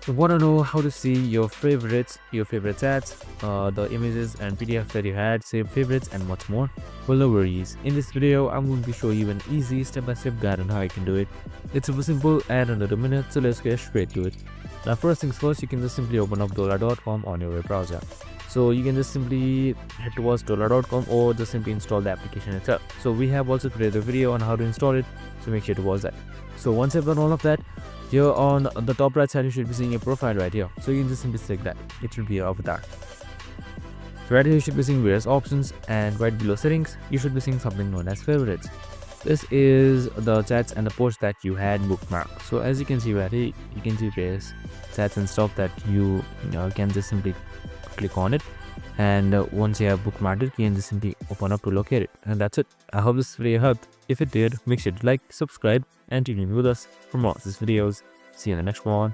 Want to know how to see your favorites, your favorite chats, the images and PDFs that you had, save favorites and much more? Well, no worries. In this video, I'm going to show you an easy step-by-step guide on how you can do it. It's super simple and under a minute, so let's get straight to it. Now, first things first, you can just simply open up Dola.com on your web browser. So you can just simply head towards Dola.com or just simply install the application itself. So we have also created a video on how to install it, so make sure to watch that. So once you've done all of that, here on the top right side you should be seeing your profile right here. So you can just simply select that. It will be your avatar. So right here you should be seeing various options, and right below settings you should be seeing something known as favorites. This is the chats and the posts that you had bookmarked. So as you can see right here, you can see various chats and stuff that you can just simply click on it, and once you have bookmarked it, you can just simply open up to locate it, and that's it. I hope this video helped. If it did, make sure to like, subscribe, and tune in with us for more of these videos. See you in the next one.